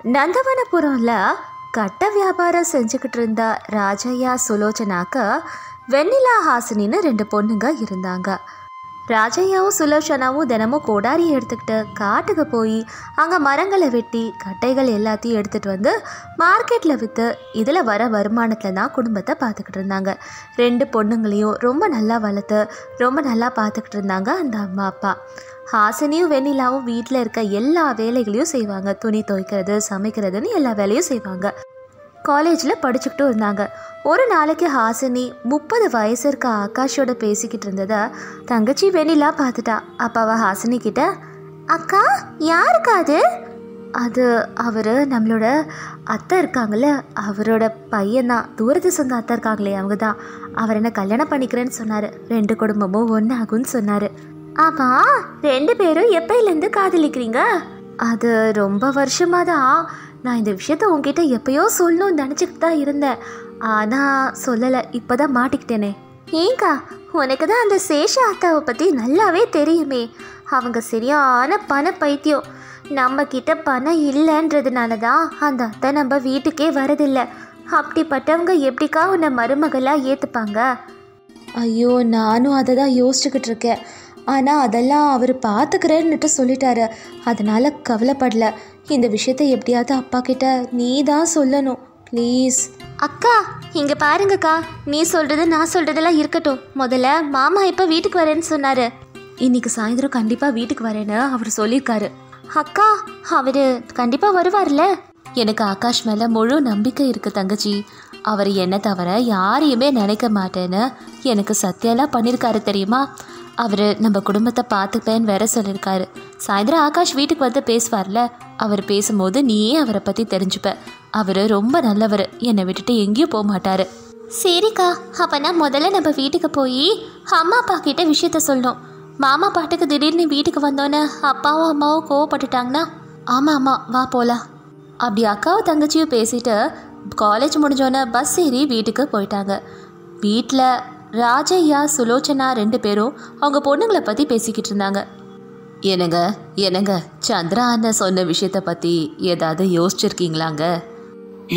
நந்தவனபுரம்ல கட்ட வியாபாரம் செஞ்சுக்கிட்டு இருந்த ராஜையா சுலோச்சனாக்கு வெண்ணிலா ஹாசினின்னு 2 பொண்ணுங்க இருந்தாங்க. ராஜையாவும் சுலோச்சனாவும் தினமும் கோடாரி எடுத்துக்கிட்டு காட்டுக்கு போய் அங்கே மரங்களை வெட்டி கட்டைகள் எல்லாத்தையும் எடுத்துகிட்டு வந்து மார்க்கெட்டில் விற்று இதில் வர வருமானத்தில் தான் குடும்பத்தை பார்த்துக்கிட்டு இருந்தாங்க. 2 பொண்ணுங்களையும் ரொம்ப நல்லா வளர்த்து ரொம்ப நல்லா பார்த்துக்கிட்டு இருந்தாங்க அந்த அம்மா அப்பா. ஹாசினியும் வெண்ணிலாவும் வீட்டில் இருக்க எல்லா வேலைகளையும் செய்வாங்க. துணி துவைக்கிறது, சமைக்கிறதுன்னு எல்லா வேலையும் செய்வாங்க. காலேஜில் படிச்சுக்கிட்டும் இருந்தாங்க. ஒரு நாளைக்கு ஹாசினி 30 வயசு இருக்க ஆகாஷோட பேசிக்கிட்டு இருந்ததை தங்கச்சி வெண்ணிலா பார்த்துட்டா. அப்பாவா ஹாசினி கிட்ட, அக்கா யாருக்கா அது? அது அவர் நம்மளோட அத்தை இருக்காங்கள்ல, அவரோட பையன்தான். தூரத்து சொந்த அத்தை இருக்காங்களே, அவங்க தான். அவர் என்ன கல்யாணம் பண்ணிக்கிறேன்னு சொன்னார். 2 குடும்பமும் ஒன்றாகும்னு சொன்னார். ஆமாம், 2 பேரும் எப்பயிலேருந்து காதலிக்கிறீங்க? அது ரொம்ப வருஷமாக தான். நான் இந்த விஷயத்த உங்ககிட்ட எப்பயோ சொல்லணும்னு நினச்சிக்கிட்டு தான் இருந்தேன். ஆனால் சொல்லலை, இப்போ தான் மாட்டிக்கிட்டேனே. ஏங்கா, உனக்கு தான் அந்த சேஷ அத்தாவை பற்றி நல்லாவே தெரியுமே. அவங்க சரியான பண பைத்தியம். நம்மக்கிட்ட பணம் இல்லைன்றதுனால தான் அந்த அத்தை நம்ம வீட்டுக்கே வரதில்லை. அப்படிப்பட்டவங்க எப்படிக்கா உன்னை மருமகளாக ஏற்றுப்பாங்க? ஐயோ, நானும் அதை தான் யோசிச்சுக்கிட்டு இருக்கேன். ஆனால் அதெல்லாம் அவர் பார்த்துக்கிறேன்னுட்டு சொல்லிட்டாரு. அதனால் கவலைப்படல. இந்த விஷயத்தை எப்படியாவது அப்பா கிட்ட நீ தான் சொல்லணும், ப்ளீஸ். அக்கா இங்கே பாருங்கக்கா, நீ சொல்கிறது நான் சொல்கிறதெல்லாம் இருக்கட்டும். முதல்ல மாமா இப்போ வீட்டுக்கு வரேன்னு சொன்னார். இன்னைக்கு சாயந்தரம் கண்டிப்பாக வீட்டுக்கு வரேன்னு அவர் சொல்லியிருக்காரு. அக்கா, அவர் கண்டிப்பாக வருவார்ல? எனக்கு ஆகாஷ் மேலே முழு நம்பிக்கை இருக்குது தங்கச்சி. அவர் என்ன தவிர யாரையுமே நினைக்க மாட்டேன்னு எனக்கு சத்தியெல்லாம் பண்ணியிருக்காரு தெரியுமா? அவர் நம்ம குடும்பத்தை பார்த்துப்பேன்னு வேற சொல்லியிருக்காரு. சாயந்தரம் ஆகாஷ் வீட்டுக்கு வந்து பேசுவார்ல, அவர் பேசும்போது நீயே அவரை பற்றி தெரிஞ்சுப்ப. அவர் ரொம்ப நல்லவர், என்னை விட்டுட்டு எங்கேயும் போக மாட்டார். சரிக்கா, அப்போனா முதல்ல நம்ம வீட்டுக்கு போய் அம்மா அப்பா கிட்ட விஷயத்த சொல்லணும். மாமா பாட்டுக்கு திடீர்னு வீட்டுக்கு வந்தோன்னே அப்பாவும் அம்மாவும் கோவப்பட்டுட்டாங்கன்னா? ஆமாம் ஆமாம், வா போகலாம். அப்படி அக்காவும் தங்கச்சியும் பேசிட்டு காலேஜ் முடிஞ்சோன்னே பஸ் ஏறி வீட்டுக்கு போயிட்டாங்க. வீட்டில் ராஜையா சுலோச்சனா 2 பேரும் அவங்க பொண்ணுங்களை பற்றி பேசிக்கிட்டு இருந்தாங்க. என்னங்க சந்திரா அண்ணன் சொன்ன விஷயத்த பற்றி ஏதாவது யோசிச்சிருக்கீங்களாங்க?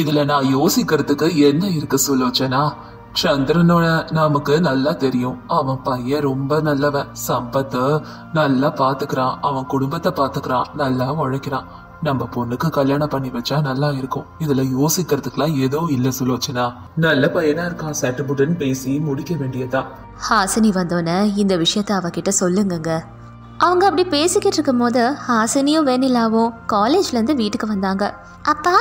இதுல நான் யோசிக்கிறதுக்கு என்ன இருக்கு சுலோச்சனா? சந்திரனோட நமக்கு நல்லா தெரியும். அவன் பையன் ரொம்ப நல்லவன். சம்பத்தை நல்லா பாத்துக்கிறான், அவன் குடும்பத்தை பாத்துக்கிறான், நல்லா உழைக்கிறான். நம்ம பொண்ணுக்கு கல்யாணம் பண்ணி வச்சா நல்லா இருக்கும். இதுல யோசிக்கிறதுக்குலாம் ஏதோ இல்ல சுலோச்சனா. நல்ல பையனா இருக்கான், சட்டுப்புட்டுன்னு பேசி முடிக்க வேண்டியதா. ஹாசினி வந்தோன்னே இந்த விஷயத்த அவகிட்ட சொல்லுங்க. அவங்க அப்படி பேசிக்கிட்டு இருக்கும் போது ஹாசினியும் வெண்ணிலாவும் காலேஜ்லேருந்து வீட்டுக்கு வந்தாங்க. அப்பா,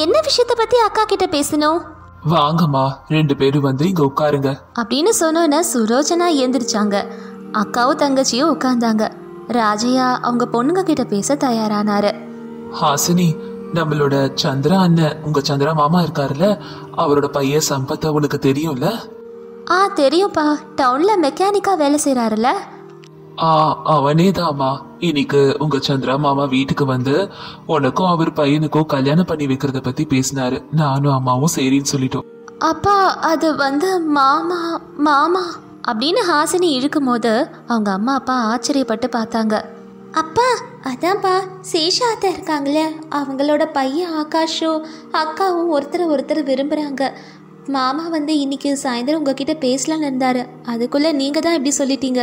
என்ன விஷயத்த பற்றி அக்கா கிட்ட பேசணும்? வாங்கம்மா, 2 பேரும் வந்து இங்க உட்காருங்க அப்படின்னு சொன்னோன்னே சுலோச்சனா எந்திரிச்சாங்க. அக்காவும் தங்கச்சியும் உட்கார்ந்தாங்க. ராஜையா அவங்க பொண்ணுங்க கிட்ட பேச தயாரானாரு. ஹாசினி, நம்மளோட சந்திரா அண்ணன், உங்க சந்திரா மாமா இருக்காருல்ல, அவரோட பையன் சம்பத்த உனக்கு தெரியும்ல? தெரியும்ப்பா. டவுன்ல மெக்கானிக்கா வேலை செய்யறாருல்ல? அவனே தாமா. இன்னைக்கு உங்க சந்திரா மாமா வீட்டுக்கு வந்து உனக்கும் அவர் பையனுக்கும் கல்யாணம் பண்ணி வைக்கிறத பத்தி பேசினாரு. நானும் அம்மாவும் சரின்னு சொல்லிட்டோம். அப்பா, அது வந்து மாமா மாமா அப்படின்னு ஹாசினி இழுக்கும் போது அவங்க அம்மா அப்பா ஆச்சரியப்பட்டு பார்த்தாங்க. அப்பா, அதான்ப்பா சேஷாத்தா இருக்காங்களே, அவங்களோட பையன் ஆகாஷும் அக்காவும் ஒருத்தர் விரும்புகிறாங்க. மாமா வந்து இன்னைக்கு சாயந்தரம் உங்ககிட்ட பேசலான்னு இருந்தாரு. அதுக்குள்ள நீங்க தான் இப்படி சொல்லிட்டீங்க.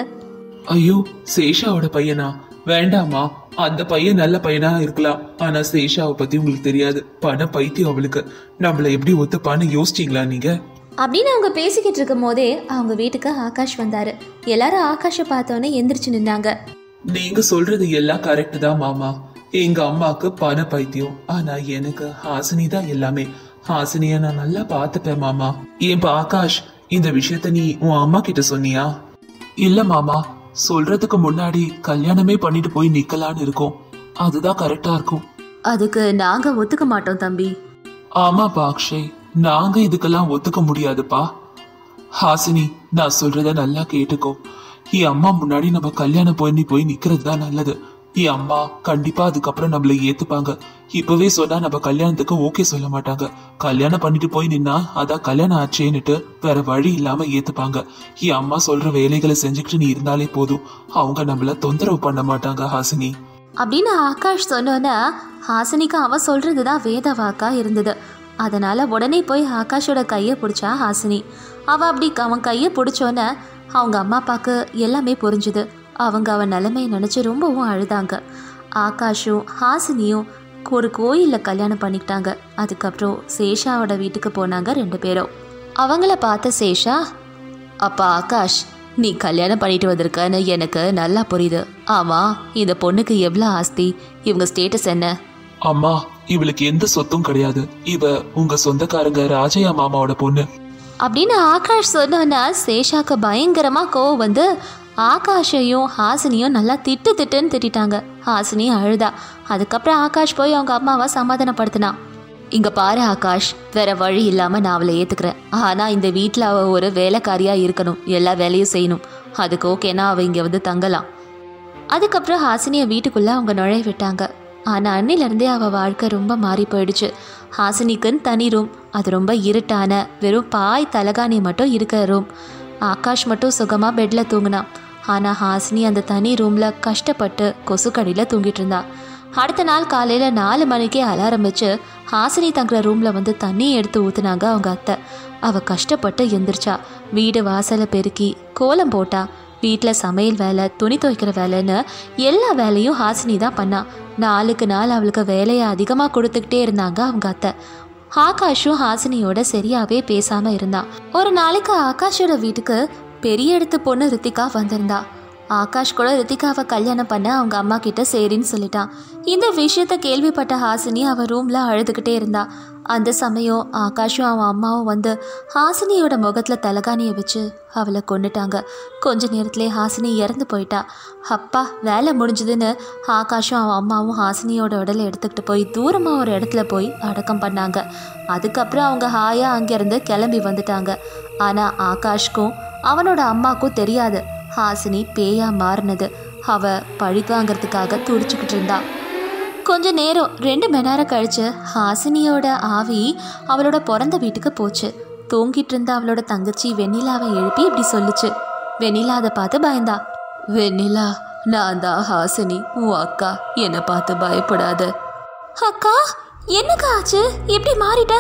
ஐயோ, சேஷாவோட பையனா? வேண்டாமா, அந்த பையன் நல்ல பையனா இருக்கலாம். ஆனா சேஷாவை பத்தி உங்களுக்கு தெரியாது. பண பைத்தியம் அவளுக்கு. நம்மள எப்படி ஒத்துப்பான்னு யோசிச்சீங்களா நீங்க? அப்படின்னு அவங்க பேசிக்கிட்டு இருக்கும் போதே அவங்க வீட்டுக்கு ஆகாஷ் வந்தாரு. எல்லாரும் ஆகாஷை பார்த்தோன்னே எந்திரிச்சு நின்னாங்க. நீங்க சொல்றது எல்லாம் கரெக்ட் தான் மாமா. எங்க அம்மாக்கு பண பைத்தியம், ஆனா எனக்கு ஹாசினி தான் எல்லாமே. ஹாசினிய நான் நல்லா பாத்துப்பேன் மாமா. ஏன்பா ஆகாஷ், இந்த விஷயத்த நீ உன் அம்மா கிட்ட சொன்னியா? இல்ல மாமா, சொல்றதுக்கு முன்னாடி கல்யாணமே பண்ணிட்டு போய் நிக்கலான்னு இருக்கோம். அதுதான் கரெக்டா இருக்கும். அதுக்கு நாங்க ஒத்துக்க மாட்டோம் தம்பி. ஆமாப்பா அக்ஷய், நாங்க இதுக்கெல்லாம் ஒத்துக்க முடியாதுப்பா. ஹாசினி, நான் சொல்றத நல்லா கேட்டுக்கோ. என் அம்மா முன்னாடி நம்ம கல்யாணம் போய் நிக்கிறது தான் நல்லது. என் அம்மா கண்டிப்பா அதுக்கப்புறம் நம்மள ஏத்துப்பாங்க. இப்பவே சொன்னா நம்ம கல்யாணத்துக்கு ஓகே சொல்ல மாட்டாங்க. கல்யாணம் பண்ணிட்டு போய் நின்னா அதான் கல்யாணம் ஆச்சேன்னுட்டு வேற வழி இல்லாம ஏத்துப்பாங்க. என் அம்மா சொல்ற வேலைகளை செஞ்சுக்கிட்டு நீ இருந்தாலே போதும். அவங்க நம்மள தொந்தரவு பண்ண மாட்டாங்க ஹாசினி. அப்படின்னு ஆகாஷ் சொன்னோன்னே ஹாசினிக்கு அவன் சொல்கிறது தான் வேத வாக்கா இருந்தது. அதனால் உடனே போய் ஆகாஷோட கையை பிடிச்சா ஹாசினி. அவள் அப்படி அவன் கையை பிடிச்சோன்னே அவங்க அம்மா அப்பாவுக்கு எல்லாமே புரிஞ்சுது. அவங்க அவன் நிலைமையை நினச்சி ரொம்பவும் அழுதாங்க. ஆகாஷும் ஹாசினியும் ஒரு கோயிலில் கல்யாணம் பண்ணிக்கிட்டாங்க. அதுக்கப்புறம் சேஷாவோட வீட்டுக்கு போனாங்க 2 பேரும். அவங்கள பார்த்த சேஷா, அப்பா ஆகாஷ், நீ கல்யாணம் பண்ணிட்டு வந்திருக்கன்னு எனக்கு நல்லா புரியுது. ஆமாம், இந்த பொண்ணுக்கு எவ்வளோ ஆஸ்தி, இவங்க ஸ்டேட்டஸ் என்ன? அம்மா, இவளுக்கு எந்த சொத்தும் கிடையாது. இவ உங்க சொந்தக்காரங்க ராஜையா மாமாவோட பொண்ணு அப்படின்னு ஆகாஷ் சொன்னோன்னா சேஷாக்கு பயங்கரமாக கோவம் வந்து ஆகாஷையும் ஹாசினியும் நல்லா திட்டுன்னு திட்டாங்க. ஹாசினியும் அழுதா. அதுக்கப்புறம் ஆகாஷ் போய் அவங்க அம்மாவை சமாதானப்படுத்தினான். இங்கே பாரு ஆகாஷ், வேற வழி இல்லாமல் நான் அவளை ஏற்றுக்கிறேன். ஆனால் இந்த வீட்டில் அவள் ஒரு வேலைக்காரியாக இருக்கணும், எல்லா வேலையும் செய்யணும். அதுக்கு ஓகேனா அவள் இங்கே வந்து தங்கலாம். அதுக்கப்புறம் ஹாசினியை வீட்டுக்குள்ளே அவங்க நுழைய விட்டாங்க. ஆனால் அன்னிலேருந்தே அவள் வாழ்க்கை ரொம்ப மாறி போயிடுச்சு. ஹாசினிக்குன்னு தனி ரூம், அது ரொம்ப இருட்டான வெறும் பாய் தலகாணி மட்டும் இருக்கிற ரூம். ஆகாஷ் மட்டும் சுகமாக பெட்டில் தூங்கினான். ஆனால் ஹாசினி அந்த தனி ரூமில் கஷ்டப்பட்டு கொசுக்கடியில் தூங்கிட்டு இருந்தா. அடுத்த நாள் காலையில் 4 மணிக்கே அலாரம் வச்சு ஹாசினி தங்குற ரூமில் வந்து தண்ணியை எடுத்து ஊற்றுனாங்க அவங்க அத்தை. அவள் கஷ்டப்பட்டு எந்திரிச்சா. வீடு வாசலை பெருக்கி கோலம் போட்டா. வீட்டில் சமையல் வேலை, துணி துவைக்கிற வேலைன்னு எல்லா வேலையும் ஹாசினி தான் பண்ணா. நாளுக்கு நாள் அவளுக்கு வேலையை அதிகமாக கொடுத்துக்கிட்டே இருந்தாங்க அவங்க அத்தை. ஆகாஷும் ஹாசினியோட சரியாகவே பேசாமல் இருந்தான். ஒரு நாளைக்கு ஆகாஷோட வீட்டுக்கு பெரிய இடத்து பொண்ணு ரித்திகா வந்திருந்தா. ஆகாஷ் கூட ரித்திகாவை கல்யாணம் பண்ண அவங்க அம்மா கிட்ட சரின்னு சொல்லிட்டான். இந்த விஷயத்த கேள்விப்பட்ட ஹாசினி அவள் ரூமில் அழுதுகிட்டே இருந்தா. அந்த சமயம் ஆகாஷும் அவன் அம்மாவும் வந்து ஹாசினியோட முகத்தில் தலகாணியை வச்சு அவளை கொண்டுட்டாங்க. கொஞ்ச நேரத்துலேயே ஹாசினி இறந்து போயிட்டா. அப்பா, வேலை முடிஞ்சதுன்னு ஆகாஷும் அவன் அம்மாவும் ஹாசினியோட உடலை எடுத்துக்கிட்டு போய் தூரமாக ஒரு இடத்துல போய் அடக்கம் பண்ணாங்க. அதுக்கப்புறம் அவங்க ஹாயாக அங்கேருந்து கிளம்பி வந்துட்டாங்க. ஆனால் ஆகாஷ்க்கும் அவனோட அம்மாவுக்கும் தெரியாது ஹாசினி பேயா மாறினது. அவ பழி வாங்கிறதுக்காக துடிச்சுக்கிட்டு இருந்தா. கொஞ்ச நேரம் 2 மணி நேரம் கழிச்சு ஹாசினியோட ஆவி அவளோட பிறந்த வீட்டுக்கு போச்சு. தூங்கிட்டு இருந்த அவளோட தங்கச்சி வெண்ணிலாவை எழுப்பி இப்படி சொல்லுச்சு. வெண்ணிலா அதை பார்த்து பயந்தா. வெண்ணிலா, நான் தான் ஹாசினி, உன் அக்கா, என்னை பார்த்து பயப்படாத. அக்கா, என்னக்கா ஆச்சு, எப்படி மாறிட்ட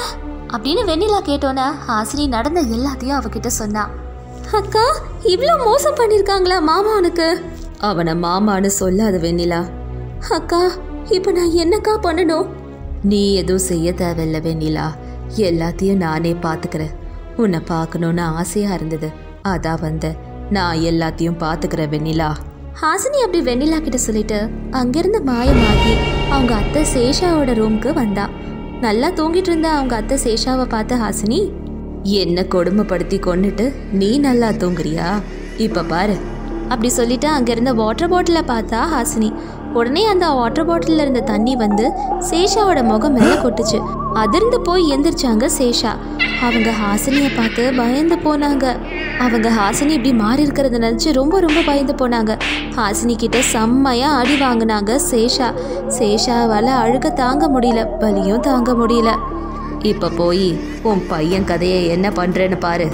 அப்படின்னு வெண்ணிலா கேட்டோன்னே ஹாசினி நடந்த எல்லாத்தையும் அவகிட்ட சொன்னா. அக்கா, இவ்வளோ மோசம் பண்ணியிருக்காங்களா மாமா உனக்கு? அவனை மாமான்னு சொல்லாத வெண்ணிலா. அக்கா, இப்போ நான் என்னக்கா பண்ணணும்? நீ எதுவும் செய்ய தேவையில்ல வெண்ணிலா, எல்லாத்தையும் நானே பார்த்துக்கிறேன். உன்னை பார்க்கணுன்னு ஆசையாக இருந்தது, அதான் வந்த. நான் எல்லாத்தையும் பார்த்துக்கிறேன் வெண்ணிலா. ஹாசினி அப்படி வெண்ணிலா கிட்ட சொல்லிட்டு அங்கிருந்து மாயமாகி அவங்க அத்தை சேஷாவோட ரூமுக்கு வந்தா. நல்லா தூங்கிட்டு இருந்த அவங்க அத்தை சேஷாவை பார்த்த ஹாசினி, என்ன கொடுமைப்படுத்தி கொண்டுட்டு நீ நல்லா தூங்குறியா? இப்போ பாரு அப்படி சொல்லிட்டு அங்கேருந்த வாட்டர் பாட்டிலை பார்த்தா ஹாசினி. உடனே அந்த வாட்டர் பாட்டிலில் இருந்த தண்ணி வந்து சேஷாவோட முகம் மேலே கொட்டுச்சு. அதிர்ந்து போய் எந்திரிச்சாங்க சேஷா. அவங்க ஹாசினியை பார்த்து பயந்து போனாங்க. அவங்க ஹாசினி இப்படி மாறி இருக்கிறத நினச்சி ரொம்ப ரொம்ப பயந்து போனாங்க. ஹாசினி கிட்ட செம்மையாக அடி வாங்கினாங்க சேஷா. சேஷாவால் அழுக தாங்க முடியல, வலியும் தாங்க முடியல. இப்போ போய் உன் பையன் கதையை என்ன பண்ணுறேன்னு பாரு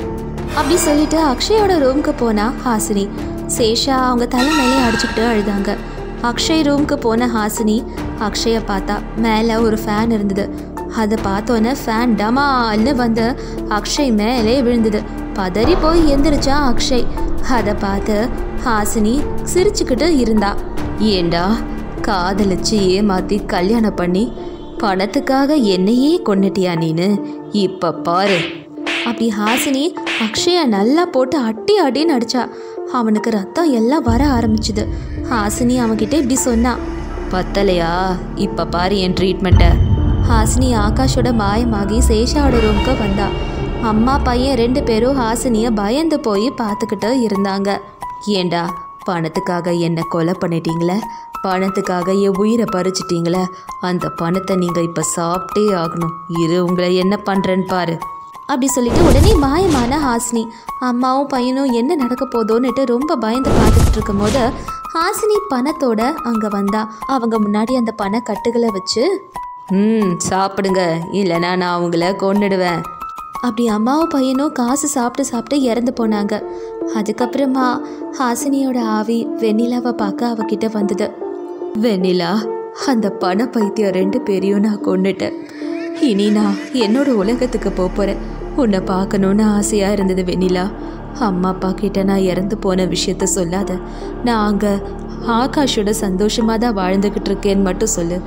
அப்படி சொல்லிட்டு அக்ஷயோட ரூமுக்கு போனா ஹாசினி. சேஷா அவங்க தலை மேலே அடிச்சுக்கிட்டு அழுதாங்க. அக்ஷய் ரூமுக்கு போன ஹாசினி அக்ஷயை பார்த்தா. மேலே ஒரு ஃபேன் இருந்தது. அதை பார்த்தோன்னே ஃபேன் டமால்னு வந்து அக்ஷய் மேலே விழுந்தது. பதறி போய் எந்திரிச்சா அக்ஷய். அதை பார்த்து ஹாசினி சிரிச்சுக்கிட்டு இருந்தா. ஏண்டா, காதலிச்சு ஏமாத்தி கல்யாணம் பண்ணி பணத்துக்காக என்னையே கொண்டுட்டியா நீனு? இப்போ பாரு அப்படி ஹாசினி அக்ஷயை நல்லா போட்டு அடின்னு அடிச்சா. அவனுக்கு ரத்தம் எல்லாம் வர ஆரம்பிச்சுது. ஹாசினி அவன்கிட்ட இப்படி சொன்னா. பத்தலையா? இப்போ பாரு என் ட்ரீட்மெண்ட்டை. ஹாசினி ஆகாஷோட மாயமாகி சேஷாவோட ரூமுக்கு வந்தா. அம்மா பையன் 2 பேரும் ஹாசினியை பயந்து போய் பார்த்துக்கிட்டு இருந்தாங்க. ஏண்டா, பணத்துக்காக என்னை கொலை பண்ணிட்டீங்களே, பணத்துக்காக என் உயிரை பறிச்சிட்டிங்களே, அந்த பணத்தை நீங்கள் இப்போ சாப்பிட்டே ஆகணும். இரு, உங்களை என்ன பண்ணுறேன்னு பாரு அப்படி சொல்லிட்டு உடனே மாயமான ஹாசினி. அம்மாவும் பையனும் என்ன நடக்க போதோன்னுட்டு ரொம்ப பயந்து பார்த்துக்கிட்டு இருக்கும் போது ஹாசினி பணத்தோட அங்கே வந்தா. அவங்க முன்னாடி அந்த பண கட்டுகளை வச்சு, சாப்பிடுங்க, இல்லைனா நான் அவங்கள கொன்னுடுவேன் அப்படி அம்மாவும் பையனும் காசு சாப்பிட்டு இறந்து போனாங்க. அதுக்கப்புறமா ஹாசினியோட ஆவி வெண்ணிலாவை பார்க்க அவகிட்ட வந்தது. வெண்ணிலா, அந்த பண பைத்தியம் 2 பேரையும் நான் கொண்டுட்டேன். இனி நான் என்னோட உலகத்துக்கு போகிறேன். உன்னை பார்க்கணுன்னு ஆசையாக இருந்தது வெண்ணிலா. அம்மா அப்பா கிட்ட நான் இறந்து போன விஷயத்த சொல்லாத. நான் அங்கே ஆகாஷோட சந்தோஷமாக தான் வாழ்ந்துக்கிட்டு இருக்கேன்னு மட்டும் சொல்லு.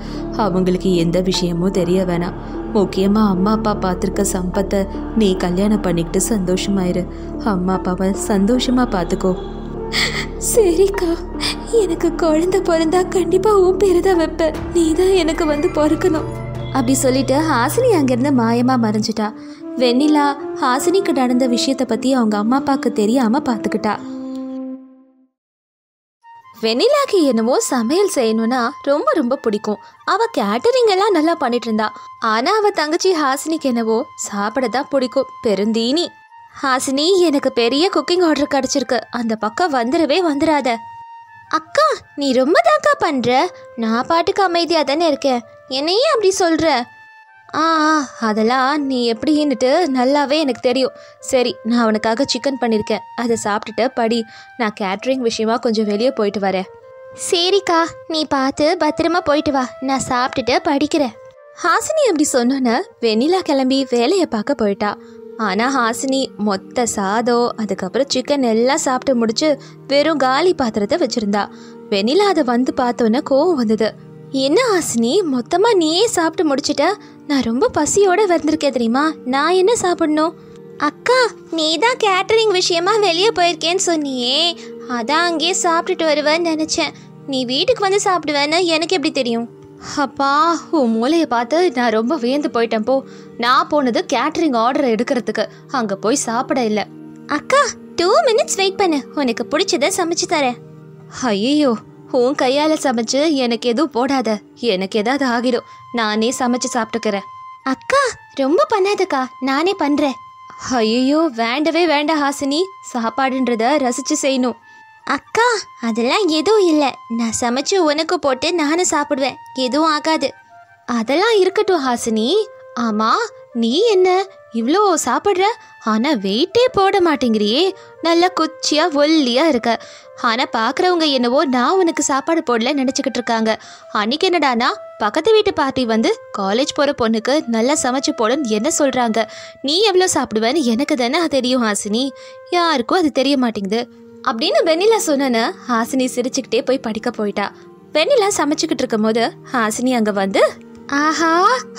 அவங்களுக்கு எந்த விஷயமும் தெரிய வேணாம். முக்கியமாக அம்மா அப்பா பார்த்துருக்க சம்பத்தை நீ கல்யாணம் பண்ணிக்கிட்டு சந்தோஷமாயிரு. அம்மா அப்பாவை சந்தோஷமாக பார்த்துக்கோ. சரிக்கா, எனக்கு குழந்தை பிறந்தா கண்டிப்பாக உன் பேரை தான் வைப்பேன். நீ தான் எனக்கு வந்து பிறக்கணும் அப்படி சொல்லிட்டு ஹாசினி அங்கேருந்து மாயமாக மறைஞ்சிட்டா. வெண்ணிலா ஹாசினிக்கு நடந்த விஷயத்தை பற்றி அவங்க அம்மா அப்பாவுக்கு தெரியாமல் பார்த்துக்கிட்டா. வெண்ணிலாக்கு என்னவோ சமையல் செய்யணும்னா ரொம்ப ரொம்ப பிடிக்கும். அவள் கேட்டரிங் எல்லாம் நல்லா பண்ணிட்டு இருந்தா. ஆனால் அவள் தங்கச்சி ஹாசினிக்கு என்னவோ சாப்பிட தான் பிடிக்கும். பெருந்தீனி. ஹாசினி, எனக்கு பெரிய குக்கிங் ஆர்டர் கிடச்சிருக்கு. அந்த பக்கம் வந்துடாத. அக்கா, நீ ரொம்ப தாக்கா பண்ணுற. நான் பாட்டுக்கு அமைதியாக தானே இருக்கேன். என்னையே அப்படி சொல்கிற? அதெல்லாம் நீ எப்படின்னுட்டு நல்லாவே எனக்கு தெரியும். சரி, நான் அவனுக்காக சிக்கன் பண்ணியிருக்கேன். அதை சாப்பிட்டுட்டு படி. நான் கேட்ரிங் விஷயமா கொஞ்சம் வெளியே போயிட்டு வரேன். சரிக்கா, நீ பார்த்து பத்திரமா போயிட்டு வா. நான் சாப்பிட்டுட்டு படிக்கிறேன். ஹாசினி அப்படி சொன்னோன்னே வெண்ணிலா கிளம்பி வேலையை பார்க்க போயிட்டா. ஆனால் ஹாசினி மொத்த சாதம், அதுக்கப்புறம் சிக்கன் எல்லாம் சாப்பிட்டு முடிச்சு வெறும் காலி பாத்திரத்தை வச்சுருந்தா. வெண்ணிலா அதை வந்து பார்த்தோன்னே கோவம் வந்தது. என்ன ஹாசினி, மொத்தமாக நீயே சாப்பிட்டு முடிச்சிட்ட? நான் ரொம்ப பசியோடு வந்திருக்கேன் தெரியுமா. நான் என்ன சாப்பிடணும்? அக்கா, நீ தான் கேட்டரிங் விஷயமா வெளியே போயிருக்கேன்னு சொன்னியே, அதான் அங்கேயே சாப்பிட்டுட்டு வருவேன்னு நினச்சேன். நீ வீட்டுக்கு வந்து சாப்பிடுவேன்னு எனக்கு எப்படி தெரியும்? அப்பா, உன் மூளையை பார்த்து நான் ரொம்ப வியந்து போயிட்டேன். போ. நான் போனது கேட்டரிங் ஆர்டர் எடுக்கிறதுக்கு, அங்கே போய் சாப்பிட இல்லை. அக்கா, 2 minutes வெயிட் பண்ணு. உனக்கு பிடிச்சதை சமைச்சு தரேன். ஐயோ, உன் கையால் சமைச்சு எனக்கு எதுவும் போடாத. எனக்கு ஏதாவது ஆகிடும். நானே சமைச்சு சாப்பிட்டுக்கிறேன். அக்கா, ரொம்ப பண்ணாதக்கா, நானே பண்ணுறேன். ஐயோ, வேண்டவே வேண்டாம் ஹாசினி. சாப்பாடுன்றத ரசித்து செய்யணும். அக்கா, அதெல்லாம் எதுவும் இல்லை. நான் சமைச்சு உனக்கு போட்டு நானும் சாப்பிடுவேன். எதுவும் ஆகாது. அதெல்லாம் இருக்கட்டும் ஹாசினி. ஆமாம், நீ என்ன இவ்வளோ சாப்பிட்ற? ஆனால் வெயிட்டே போட மாட்டேங்கிறியே. நல்லா குச்சியாக ஒல்லியாக இருக்க. ஆனால் பார்க்குறவங்க என்னவோ நான் உனக்கு சாப்பாடு போடல நினச்சிக்கிட்டு இருக்காங்க. அன்றைக்கி என்னடானா பக்கத்து வீட்டு பார்ட்டி வந்து காலேஜ் போகிற பொண்ணுக்கு நல்லா சமைச்சு போடுன்னு என்ன சொல்கிறாங்க. நீ எவ்வளோ சாப்பிடுவேன்னு எனக்கு தானே தெரியும் ஹாசினி. யாருக்கும் அது தெரிய மாட்டேங்குது அப்படின்னு வெண்ணிலா சொன்னேன்னு ஹாசினி சிரிச்சுக்கிட்டே போய் படிக்க போயிட்டா. வெண்ணிலா சமைச்சுக்கிட்டு இருக்கும் போது ஹாசினி அங்கே வந்து, ஆஹா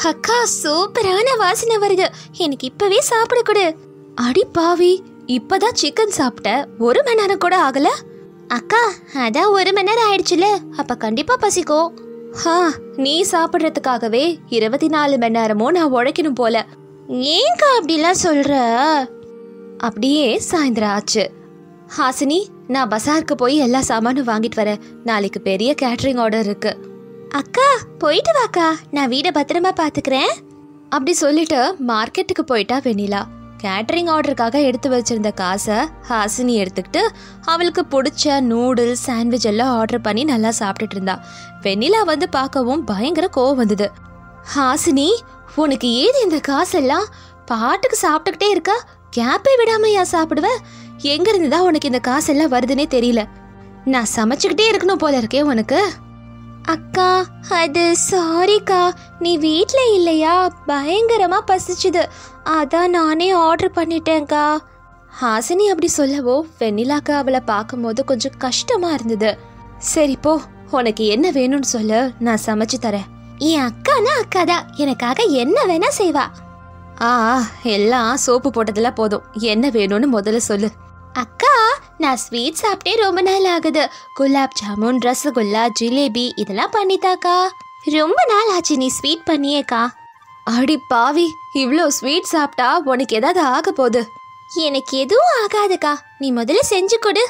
அக்கா, சூப்பரான வாசனை வருது. எனக்கு இப்பவே சாப்பிட கொடு. அடி பாவி, இப்பதான் சிக்கன் சாப்பிட்ட, 1 மணி நேரம் கூட ஆகல. அக்கா, அதான் 1 மணி நேரம் ஆயிடுச்சுல, அப்ப கண்டிப்பா பசிக்கும். நீ சாப்பிட்றதுக்காகவே 24 மணி நேரமும் நான் உழைக்கணும் போல. ஏங்கா அப்படிலாம் சொல்ற? அப்படியே சாயந்தரம் ஆச்சு. ஹாசினி, நான் பசாருக்கு போய் எல்லா சாமானும் வாங்கிட்டு வரேன். நாளைக்கு பெரிய கேட்டரிங் ஆர்டர் இருக்கு. அக்கா, போயிட்டு வாக்கா, நான் வீடை பத்திரமா பாத்துக்கிறேன் அப்படி சொல்லிட்டு மார்க்கெட்டுக்கு போயிட்டா வெண்ணிலா. கேட்டரிங் ஆர்டருக்காக எடுத்து வச்சிருந்த காசை ஹாசினி எடுத்துக்கிட்டு அவளுக்கு பிடிச்ச நூடுல்ஸ், சாண்ட்விச் எல்லாம் ஆர்டர் பண்ணி நல்லா சாப்பிட்டுட்டு இருந்தா. வெண்ணிலா வந்து பார்க்கவும் பயங்கர கோவம் வந்தது. ஹாசினி, உனக்கு ஏது இந்த காசெல்லாம்? பாட்டுக்கு சாப்பிட்டுக்கிட்டே இருக்கா, கேப்பே விடாமையா சாப்பிடுவ? எங்க இருந்துதான் உனக்கு இந்த காசெல்லாம் வருதுன்னே தெரியல. நான் சமைச்சுக்கிட்டே இருக்கணும் போல இருக்கே உனக்கு. அக்கா, அது சாரிக்கா, நீ வீட்ல இல்லையா, பயங்கரமா பசிச்சுது, அதான் நானே ஆர்டர் பண்ணிட்டேன்க்கா. ஹாசினி அப்படி சொல்லவோ வெண்ணிலாக்கா அவளை பார்க்கும்போது கொஞ்சம் கஷ்டமா இருந்தது. சரி போ, உனக்கு என்ன வேணும்னு சொல்லு, நான் சமைச்சு தரேன். என் அக்கானா அக்காதான், எனக்காக என்ன வேணா செய்வா. எல்லாம் சோப்பு போட்டதெல்லாம் போதும். என்ன வேணும்னு முதல்ல சொல்லு. அக்கா, நான் ஸ்வீட் சாப்பிட்டே ரொம்ப நாள் ஆகுது. குலாப் ஜாமுன், ரசகுல்லா, ஜிலேபி இதெல்லாம் பண்ணித்தாக்கா. ரொம்ப நாள் ஆச்சு நீ ஸ்வீட் பண்ணியேக்கா. அடி பாவி, இவ்வளோ ஸ்வீட் சாப்பிட்டா உனக்கு ஏதாவது ஆக போகுது. எனக்கு எதுவும் ஆகாதுக்கா, நீ முதல்ல செஞ்சு கொடு.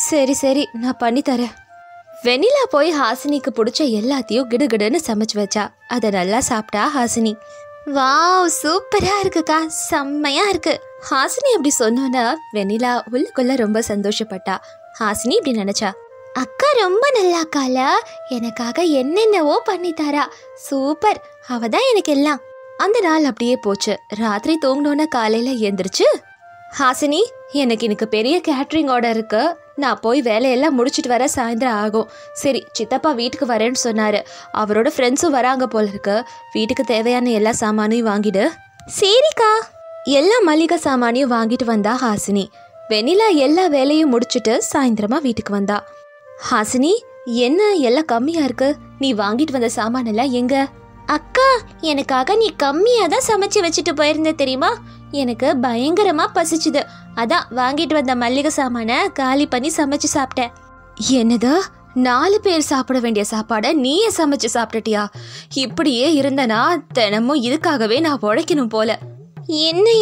சரி சரி, நான் பண்ணி தரேன். வெண்ணிலா போய் ஹாசினிக்கு பிடிச்ச எல்லாத்தையும் கிடுகிடுன்னு சமைச்சு வச்சா. அதை நல்லா சாப்பிட்டா ஹாசினி. வாவ், சூப்பரா இருக்குக்கா, செம்மையா இருக்கு. ஹாசினி அப்படி சொன்னோன்னா வெண்ணிலா உள்ளுக்குள்ள ரொம்ப சந்தோஷப்பட்டா. ஹாசினி இப்படி நினைச்சா, அக்கா ரொம்ப நல்லாக்கால, எனக்காக என்னென்னவோ பண்ணி தரா. சூப்பர், அவ தான் எனக்கு எல்லாம். அந்த நாள் அப்படியே போச்சு. ராத்திரி தூங்கினோன்னா காலையில எழுந்திரிச்சு, ஹாசினி, எனக்கு பெரிய கேட்டரிங் ஆர்டர் இருக்கு, நான் போய் வேலையெல்லாம் முடிச்சிட்டு வர சாயந்தரம் ஆகும். சரி, சித்தப்பா வீட்டுக்கு வரேன்னு சொன்னாரு. அவரோட ஃப்ரெண்ட்ஸும் வராங்க போல இருக்கு. வீட்டுக்கு தேவையான எல்லா சாமானையும் வாங்கிடு. சரிக்கா. எல்லா மளிகை சாமானையும் வாங்கிட்டு வந்தா ஹாசினி. வெண்ணிலா எல்லா வேலையும் முடிச்சுட்டு சாயந்தரமா வீட்டுக்கு வந்தா. ஹாசினி, என்ன எல்லாம் கம்மியா இருக்கு? நீ வாங்கிட்டு வந்த சாமான் எல்லாம் எங்க? அக்கா, எனக்காக நீ கம்மியா தான் சமைச்சு வச்சுட்டு போயிருந்த தெரியுமா? எனக்கு பயங்கரமா பசிச்சுது. அதான் வாங்கிட்டு வந்த மல்லிகை சாமான காலி பண்ணி சமைச்சு சாப்பிட்டேன். என்னது, 4 பேர் சாப்பிட வேண்டிய சாப்பாடை நீயே சமைச்சு சாப்பிட்டுட்டியா? இப்படியே இருந்தனா தினமும் இதுக்காகவே நான் உழைக்கணும் போல.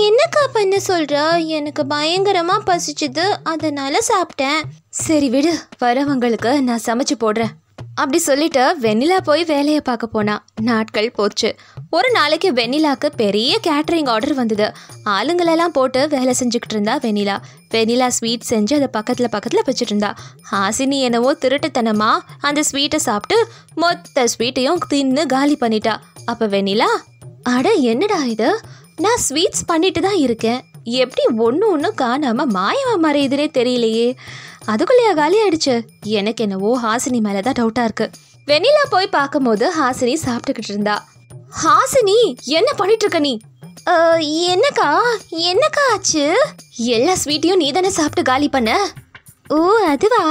என்னக்கா பண்ண சொல்ற? எனக்கு பயங்கரமா பசிச்சுது, அதனால சாப்பிட்டேன். சரி விடு, வரவங்களுக்கு நான் சமைச்சு போடுறேன். அப்படி சொல்லிட்டு வெண்ணிலா போய் வேலையை பார்க்க போனா. நாட்கள் போச்சு. ஒரு நாளைக்கு வெண்ணிலாக்கு பெரிய கேட்டரிங் ஆர்டர் வந்தது. ஆளுங்களெல்லாம் போட்டு வேலை செஞ்சுக்கிட்டு இருந்தா வெண்ணிலா. வெண்ணிலா ஸ்வீட் செஞ்சு அதை பக்கத்தில் வச்சுட்டு இருந்தா. ஹாசினி என்னவோ திருட்டுத்தனமா அந்த ஸ்வீட்டை சாப்பிட்டு மொத்த ஸ்வீட்டையும் தின்னு காலி பண்ணிட்டா. அப்போ வெண்ணிலா, அட என்னடா இது, நான் ஸ்வீட்ஸ் பண்ணிட்டு தான் இருக்கேன், எப்படி ஒன்று காணாமல் மாயமாக மறையுதுனே தெரியலையே, அதுக்குள்ளேயா காலி ஆயிடுச்சு? எனக்கு என்னவோ ஹாசினி மேலே தான் டவுட்டாக இருக்கு. வெண்ணிலா போய் பார்க்கும்போது ஹாசினி சாப்பிட்டுக்கிட்டு இருந்தா. ஹாசினி, என்ன பண்ணிட்டு இருக்க நீ? என்னக்கா ஆச்சு? எல்லா ஸ்வீட்டையும் நீ தானே சாப்பிட்டு காலி பண்ண? ஓ அதுவா?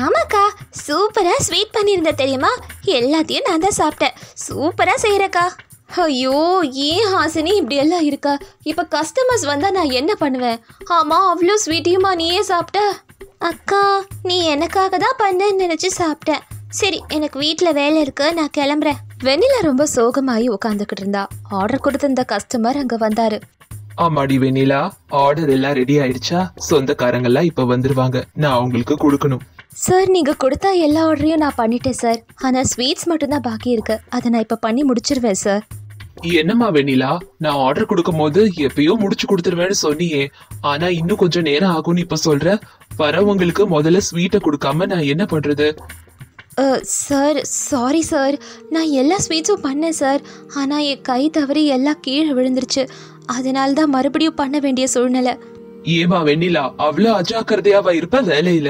ஆமாக்கா, சூப்பராக ஸ்வீட் பண்ணியிருந்த தெரியுமா? எல்லாத்தையும் நான் தான் சாப்பிட்டேன். சூப்பராக செய்கிறக்கா. ஐயோ, ஏன் ஹாசினி இப்படி எல்லாம் இருக்கா? இப்போ கஸ்டமர்ஸ் வந்தால் நான் என்ன பண்ணுவேன்? ஆமாம், அவ்வளோ ஸ்வீட்டையுமா நீயே சாப்பிட்ட? அக்கா, நீ எனக்காக தான் பண்ணேன்னு நினச்சி சாப்பிட்டேன். சரி, எனக்கு வீட்டில் வேலை இருக்கு, நான் கிளம்புறேன். வெண்ணிலா ரொம்ப சோகமாயி உட்காந்துக்கிட்டு இருந்தா. ஆர்டர் கொடுத்திருந்த கஸ்டமர் அங்கே வந்தாரு. ஆமாடி வெண்ணிலா, ஆர்டர் எல்லாம் ரெடி ஆயிடுச்சா? சொந்தக்காரங்கெல்லாம் இப்ப வந்துருவாங்க, நான் உங்களுக்கு கொடுக்கணும். சார், நீங்க கொடுத்தா எல்லா ஆர்டரையும் நான் பண்ணிட்டேன் சார். ஆனா ஸ்வீட்ஸ் மட்டும்தான் பாக்கி இருக்கு. அதை நான் இப்ப பண்ணி முடிச்சிருவேன் சார். என்னம்மா வெண்ணிலா, நான் ஆர்டர் கொடுக்கும் போது எப்பயோ முடிச்சு கொடுத்துருவேன்னு சொன்னியே, ஆனா இன்னும் கொஞ்சம் நேரம் ஆகும்னு இப்ப சொல்ற. வரவங்களுக்கு முதல்ல ஸ்வீட்டை கொடுக்காம நான் என்ன பண்றது? சார், சாரி சார், நான் எல்லா ஸ்வீட்ஸும் பண்ணேன் சார். ஆனால் என் கை தவறி எல்லாம் கீழே விழுந்துருச்சு. அதனால தான் மறுபடியும் பண்ண வேண்டிய சூழ்நிலை. ஏமா வெண்ணிலா, அவ்வளவு அஜாக்கிரதையாவா இருப்ப வேலையில?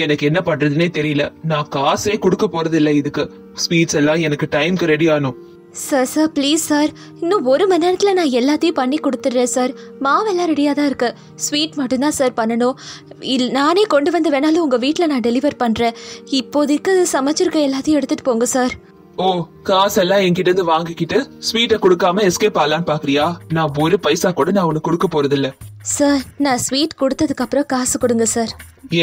எனக்கு என்ன பண்றதுன்னே தெரியல. நான் காசே கொடுக்க போறது இல்ல இதுக்கு. ஸ்வீட்ஸ் எல்லாம் எனக்கு டைம்க்கு ரெடி ஆனும். சார் ப்ளீஸ் சார், இன்னும் 1 மணி நேரத்தில் நான் எல்லாத்தையும் பண்ணி கொடுத்துட்றேன் சார். மாவெல்லாம் ரெடியாக தான் இருக்கு. ஸ்வீட் மட்டும்தான் சார் பண்ணணும். நானே கொண்டு வந்து வேணாலும் உங்கள் வீட்டில் நான் டெலிவர் பண்ணுறேன். இப்போதைக்கு சமைச்சிருக்க எல்லாத்தையும் எடுத்துகிட்டு போங்க சார். ஓ, காசெல்லாம் என்கிட்ட இருந்து வாங்கிக்கிட்டு ஸ்வீட்டை கொடுக்காம எஸ்கேப் ஆகலான்னு பாக்குறியா? நான் 1 பைசா கூட நான் உனக்கு கொடுக்க போறது இல்ல. சார், நான் ஸ்வீட் கொடுத்ததுக்கு அப்புறம் காசு கொடுங்க சார்.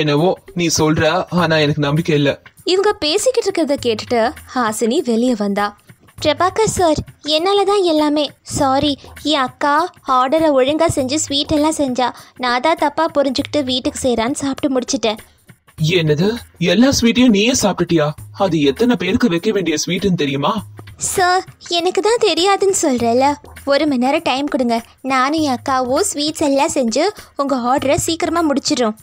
என்னவோ நீ சொல்ற, ஆனா எனக்கு நம்பிக்கை இல்ல. இவங்க பேசிக்கிட்டு இருக்கிறத கேட்டுட்டு ஹாசினி வெளியே வந்தா. பிரபாகர் சார், என்னால தான் எல்லாமே. சாரி, என் அக்கா ஆர்டரை ஒழுங்கா செஞ்சு ஸ்வீட் எல்லாம் செஞ்சா. நான் தான் தப்பா புரிஞ்சுக்கிட்டு வீட்டுக்கு செய்யறான்னு சாப்பிட்டு முடிச்சிட்டேன். என்னது, எல்லா ஸ்வீட்டையும் நீயே சாப்பிட்டுட்டியா? அது எத்தனை பேருக்கு வைக்க வேண்டிய ஸ்வீட்னு தெரியுமா? சார், எனக்கு தான் தெரியாதுன்னு சொல்றேன்ல. 1 மணி நேரம் டைம் கொடுங்க. நானும் என் அக்காவும் ஸ்வீட்ஸ் எல்லாம் செஞ்சு உங்க ஆர்டரை சீக்கிரமா முடிச்சிடும்.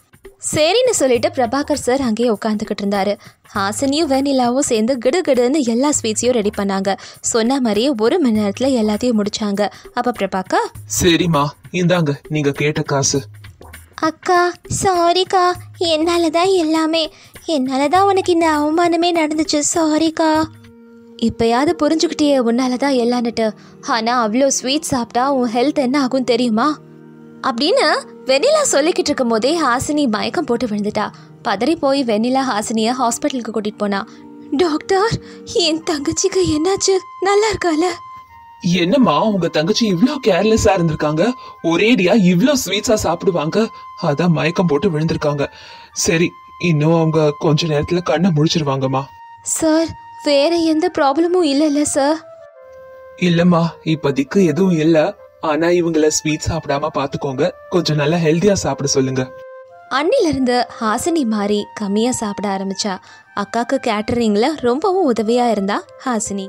சரின்னு சொல்லிட்டு பிரபாகர் சார் அங்கேயே உட்காந்துக்கிட்டு இருந்தாரு. ஹாசினியும் வெண்ணிலாவும் சேர்ந்து கிடுகிடுன்னு எல்லா ஸ்வீட்ஸையும் ரெடி பண்ணாங்க. சொன்ன மாதிரியே 1 மணி நேரத்துல எல்லாத்தையும் முடிச்சாங்க. அப்ப பிரபாகர், சரிம்மா, இந்தாங்க நீங்க கேட்ட காசு. அக்கா, சாரிக்கா, என்னாலதான் எல்லாமே. என்னாலதான் உனக்கு இந்த அவமானமே நடந்துச்சு. சாரிக்கா. இப்பயாவது புரிஞ்சுக்கிட்டே உன்னாலதான் எல்லான்னுட்டு. ஆனா அவ்வளோ ஸ்வீட் சாப்பிட்டா உன் ஹெல்த் என்ன ஆகும் தெரியுமா அப்படின்னு வெண்ணிலா சொல்லிக்கிட்டு இருக்கும் போதே ஹாசினி மயக்கம் போட்டு விழுந்துட்டா. பதறி போய் வெண்ணிலா ஹாசினிய ஹாஸ்பிட்டலுக்கு கூட்டிட்டு போனா. டாக்டர், என் தங்கச்சிக்கு என்னாச்சு? நல்லா இருக்கால? என்னம்மா, உங்க தங்கச்சி இவ்ளோ கேர்லெஸ்ஸா இருந்திருக்காங்க? ஒரேடியா இவ்ளோ ஸ்வீட்ஸா சாப்பிடுவாங்க, அதான் மயக்கம் போட்டு விழுந்திருக்காங்க. சரி, இன்னும் அவங்க கொஞ்ச நேரத்துல கண்ணை முழிச்சிருவாங்கம்மா. சார், வேற எந்த ப்ராப்ளமும் இல்லைல்ல சார்? இல்லம்மா, இப்போதைக்கு எதுவும் இல்ல. ஆனா இவங்கள ஸ்வீட் சாப்பிடாம பாத்துக்கோங்க. கொஞ்சம் நல்லா ஹெல்தியா சாப்பிட சொல்லுங்க. அன்னிலிருந்து ஹாசினி மாறி கம்மியா சாப்பிட ஆரம்பிச்சா. அக்காக்கு கேட்டரிங்ல ரொம்பவும் உதவியா இருந்தா ஹாசினி.